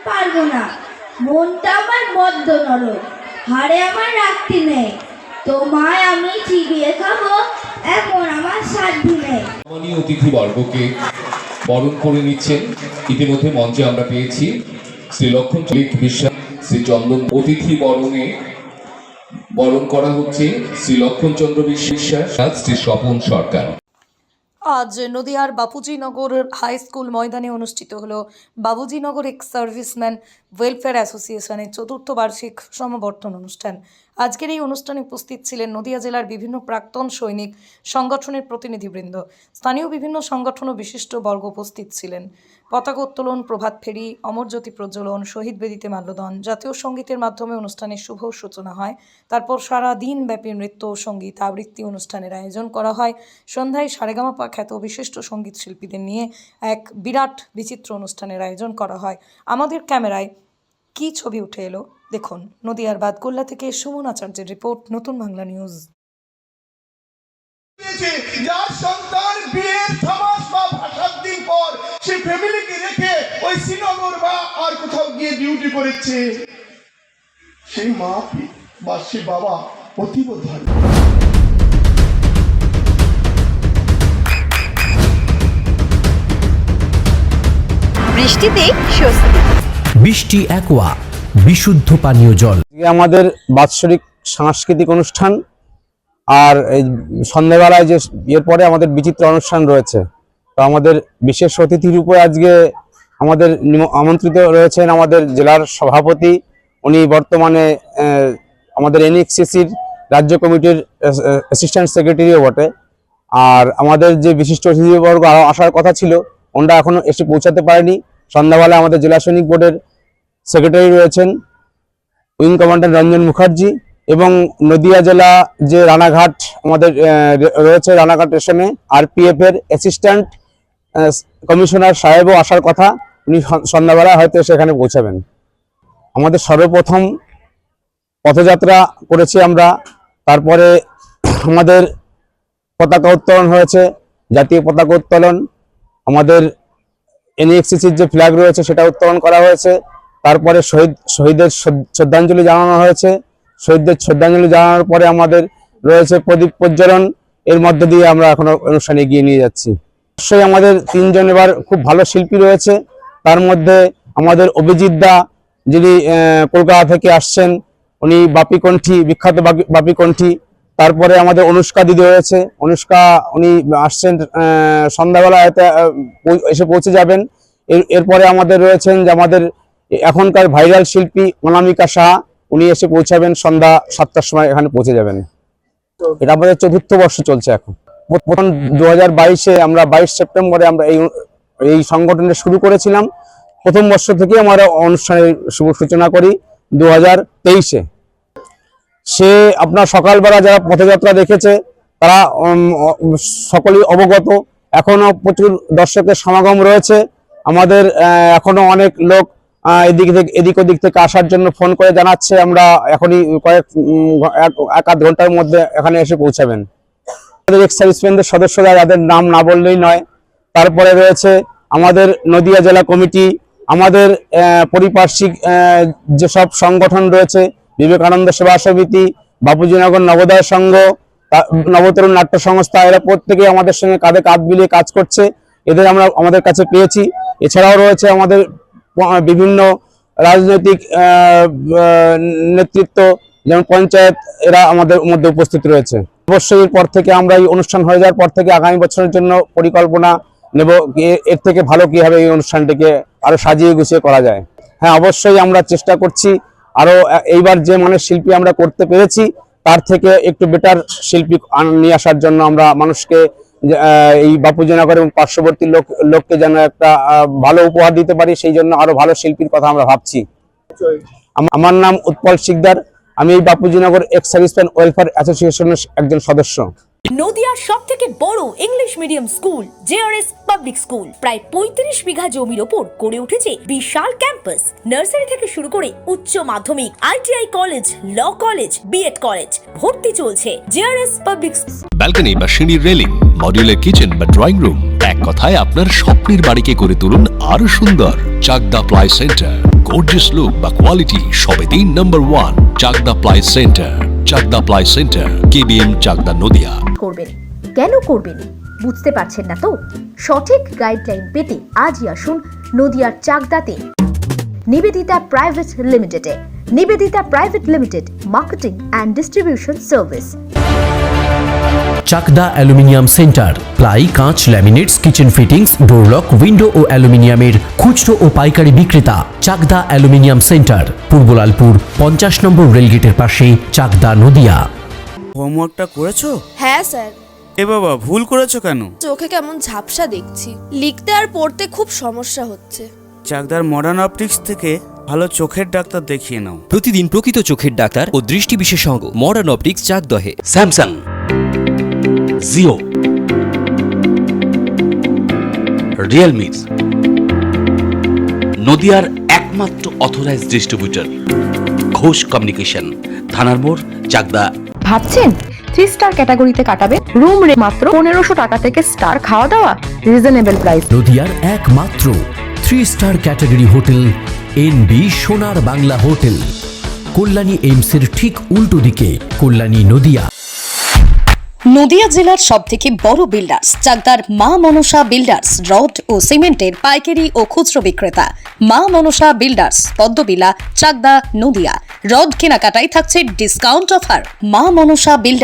পারবো না, মনটা আমার বদ্ধ নরক, হাড়ে আমার রাখতে নেই, তোমায় আমি চিবিয়ে খাবো এমন আমার সাধ্যি নেই। সম্মানীয় অতিথিবর্গকে বরণ করে নিচ্ছেন। ইতিমধ্যে মঞ্চে আমরা পেয়েছি শ্রী লক্ষণ বিশ্বাস, শ্রী চন্দন। অতিথি বরণে বরণ করা হচ্ছে শ্রী লক্ষণচন্দ্র বিশ্বাস, শ্রী স্বপন সরকার। আজ নদিয়ার বাপুজিনগর হাই স্কুল ময়দানে অনুষ্ঠিত হলো বাবুজিনগর এক্স সার্ভিসম্যান ওয়েলফেয়ার অ্যাসোসিয়েশনের ৪র্থ বার্ষিক সমাবর্তন অনুষ্ঠান। আজকের এই অনুষ্ঠানে উপস্থিত ছিলেন নদিয়া জেলার বিভিন্ন প্রাক্তন সৈনিক সংগঠনের প্রতিনিধিবৃন্দ, স্থানীয় বিভিন্ন সংগঠন ও বিশিষ্ট বর্গ উপস্থিত ছিলেন। পতাকা উত্তোলন, প্রভাত ফেরি, অমরজ্যোতি প্রজ্বলন, শহীদ বেদিতে মাল্যদান, জাতীয় সঙ্গীতের মাধ্যমে অনুষ্ঠানের শুভ সূচনা হয়। তারপর সারা দিন ব্যাপী নৃত্য ও সঙ্গীত আবৃত্তি অনুষ্ঠানের আয়োজন করা হয়। সন্ধ্যায় সারেগামাপা খ্যাত বিশিষ্ট সঙ্গীত শিল্পীদের নিয়ে এক বিরাট বিচিত্র অনুষ্ঠানের আয়োজন করা হয়। আমাদের ক্যামেরায় কি ছবি উঠে এলো দেখুন। নদিয়ার বাদকুল্লা থেকে সুমন আচার্যের রিপোর্ট, নতুন বাংলা নিউজ। যার সন্তান বিয়ের 6 মাস বা 7 দিন পর সে ফ্যামিলিকে রেখে ওই শ্রীনগর বা আর কোথাও গিয়ে ডিউটি করেছে, সেই মা বা সে বাবা অতীব ধনী। বৃষ্টিতে স্বস্তি। বৃষ্টি অ্যাকোয়া, বিশুদ্ধ পানীয় জল। আমাদের বাৎসরিক সাংস্কৃতিক অনুষ্ঠান, আর এই সন্ধ্যাবেলায় যে এরপরে আমাদের বিচিত্র অনুষ্ঠান রয়েছে। তো আমাদের বিশেষ অতিথি রূপে আজকে আমাদের আমন্ত্রিত রয়েছেন আমাদের জেলার সভাপতি, উনি বর্তমানে আমাদের এনএক্সিসির রাজ্য কমিটির অ্যাসিস্ট্যান্ট সেক্রেটারিও বটে। আর আমাদের যে বিশিষ্ট অতিথিবর্গ আরও আসার কথা ছিল, ওনারা এখনও এসে পৌঁছাতে পারেনি। সন্ধ্যাবেলায় আমাদের জেলা সৈনিক বোর্ডের সেক্রেটারি রয়েছেন উইং কমান্ডার রঞ্জন মুখার্জি, এবং নদিয়া জেলা যে রানাঘাট আমাদের রয়েছে, রানাঘাট স্টেশনে আরপিএফ এর অ্যাসিস্ট্যান্ট কমিশনার সাহেবও আসার কথা। উনি সন্ধ্যাবেলা হয়তো সেখানে পৌঁছাবেন। আমাদের সর্বপ্রথম পথযাত্রা করেছি আমরা, তারপরে আমাদের পতাকা উত্তোলন হয়েছে, জাতীয় পতাকা উত্তোলন। আমাদের এনএক্সিসির যে ফ্ল্যাগ রয়েছে সেটা উত্তোলন করা হয়েছে। তারপরে শহীদের শ্রদ্ধাঞ্জলি জানানো হয়েছে। শহীদদের শ্রদ্ধাঞ্জলি জানানোর পরে আমাদের রয়েছে প্রদীপ প্রজ্বলন। এর মধ্য দিয়ে আমরা এখনো অনুষ্ঠানে এগিয়ে নিয়ে যাচ্ছি। অবশ্যই আমাদের 3 জন এবার খুব ভালো শিল্পী রয়েছে। তার মধ্যে আমাদের অভিজিৎ দা, যিনি কলকাতা থেকে আসছেন, উনি বাপি কণ্ঠী, বিখ্যাত বাপি কণ্ঠী। তারপরে আমাদের অনুষ্কা দিদি রয়েছে, অনুষ্কা উনি আসছেন সন্ধ্যাবেলা এসে পৌঁছে যাবেন। এরপরে আমাদের রয়েছেন যে আমাদের এখনকার ভাইরাল শিল্পী অনামিকা সাহা, উনি এসে পৌঁছাবেন সন্ধ্যা 7টার সময়, এখানে পৌঁছে যাবেন। এটা আমাদের 4র্থ বর্ষ চলছে এখন। প্রথম 2022-এ আমরা 22 সেপ্টেম্বরে আমরা এই সংগঠনটা শুরু করেছিলাম। প্রথম বর্ষ থেকে আমরা অনুষ্ঠানের শুভ সূচনা করি 2023-এ। সে আপনার সকালবেলা যারা পথযাত্রা দেখেছে তারা সকলেই অবগত। এখনো প্রচুর দর্শকের সমাগম রয়েছে। আমাদের এখনো অনেক লোক এদিক ওদিক থেকে আসার জন্য ফোন করে জানাচ্ছে, আমরা এখনই এক আধ ঘন্টার মধ্যে এখানে এসে পৌঁছাবেন। আমাদের এক্স সার্ভিসম্যানদের সদস্যরা, যাদের নাম না বললেই নয়। তারপরে রয়েছে আমাদের নদিয়া জেলা কমিটি, আমাদের পারিপার্শ্বিক যেসব সংগঠন রয়েছে, বিবেকানন্দ সেবা সমিতি, বাপুজিনগর নবোদয় সংঘ, নবতরুণ নাট্য সংস্থা, এরা প্রত্যেকেই আমাদের সঙ্গে কাঁধে কাঁধ মিলিয়ে কাজ করছে। এদের আমরা আমাদের কাছে পেয়েছি। এছাড়াও রয়েছে আমাদের বিভিন্ন রাজনৈতিক নেতৃত্ব, যেমন পঞ্চায়েত, এরা আমাদের মধ্যে উপস্থিত রয়েছে। অবশ্যই এর পর থেকে আমরা এই অনুষ্ঠান হয়ে যাওয়ার পর থেকে আগামী বছরের জন্য পরিকল্পনা নেব, এর থেকে ভালো কিভাবে এই অনুষ্ঠানটিকে আরো সাজিয়ে গুছিয়ে করা যায়। হ্যাঁ, অবশ্যই আমরা চেষ্টা করছি আরো এইবার যে মানের শিল্পী আমরা করতে পেরেছি তার থেকে একটু বেটার শিল্পী নিয়ে আসার জন্য আমরা মানুষকে এই বাপুজিনগর এবং পার্শ্ববর্তী লোককে যেন একটা ভালো উপহার দিতে পারি, সেই জন্য আরো ভালো শিল্পীর কথা আমরা ভাবছি। আমার নাম উৎপল শিকদার, আমি এই বাপুজিনগর এক্স সার্ভিসম্যান ওয়েলফেয়ার অ্যাসোসিয়েশনের একজন সদস্য। নদিয়ার সবথেকে বড় English medium school JRS public school প্রায় 35 বিঘা জমির ওপর গড়ে উঠেছে বিশাল ক্যাম্পাস। নার্সারি থেকে শুরু করে উচ্চ মাধ্যমিক, ITI college, law college, BEd college, ভর্তি চলছে জেআরএস পাবলিক। ব্যালকনি বা সিঁড়ির রেলিং, মডিউলার কিচেন বা ড্রয়িং রুম, এক কথায় আপনার স্বপ্নের বাড়িকে করে তুলুন আরো সুন্দর। Chakdaha ply centre, gorgeous look বা কোয়ালিটি সবে 3 number 1 Chakdaha ply centre. Chakdaha ply centre, KBM Chakdaha Nadia. করবেন কেন করবেন বুঝতে পারছেন না তো? সঠিক গাইডলাইন পেতে আজই আসুন নদিয়ার চাকদাতে নিবেদিতা প্রাইভেট লিমিটেডে। Nivedita private limited, marketing and distribution service. Chakdah aluminium centre, ply, কাঁচ, laminates, kitchen fittings, door lock, window ও অ্যালুমিনিয়ামের খুচরো ও পাইকারি বিক্রেতা। Chakdah aluminium centre, Purbalalpur 50 number রেলগেটের পাশে, চাকদা, নদিয়া। হোমওয়ার্কটা করেছো? হ্যাঁ স্যার। এ বাবা, ভুল করেছো কেন? চোখে কেমন ঝাপসা দেখছি, লিখতে আর পড়তে খুব সমস্যা হচ্ছে। চাকদার মডার্ন অপটিক্স থেকে ভালো চোখের ডাক্তার দেখিয়ে নাও। প্রতিদিন প্রকৃত চোখের ডাক্তার ও দৃষ্টি বিশেষজ্ঞ মডার্ন অপটিক্স চাকদহে। স্যামসাং, জিও, রিয়েলমি, নদিয়ার একমাত্র অথরাইজড ডিস্ট্রিবিউটর ঘোষ কমিউনিকেশন, থানার মোড়, চাকদা। ভাবছেন 3 স্টার ক্যাটাগরিতে কাটাবেন? রুম রে মাত্র 1500 টাকা থেকে স্টার, খাওয়া দাওয়া রিজনেবল প্রাইস। নদিয়ার একমাত্র 3 স্টার ক্যাটাগরি হোটেল এনবি সোনার বাংলা হোটেল, কল্যাণী এইমসের ঠিক উল্টো দিকে, কল্যাণী, নদিয়া। নদিয়া জেলার সবথেকে বড় বিল্ডার্স চাকদার মা মনসা বিল্ডার্স, রড ও সিমেন্টের পাইকারি ও খুচরো বিক্রেতা। মা মনসা বিল্ডার্স, পদ্মবিলা, চাকদা, নদিয়া। রড কেনাকাটায় থাকছে ডিসকাউন্ট অফার। মা মনসা বিল্ডার্স।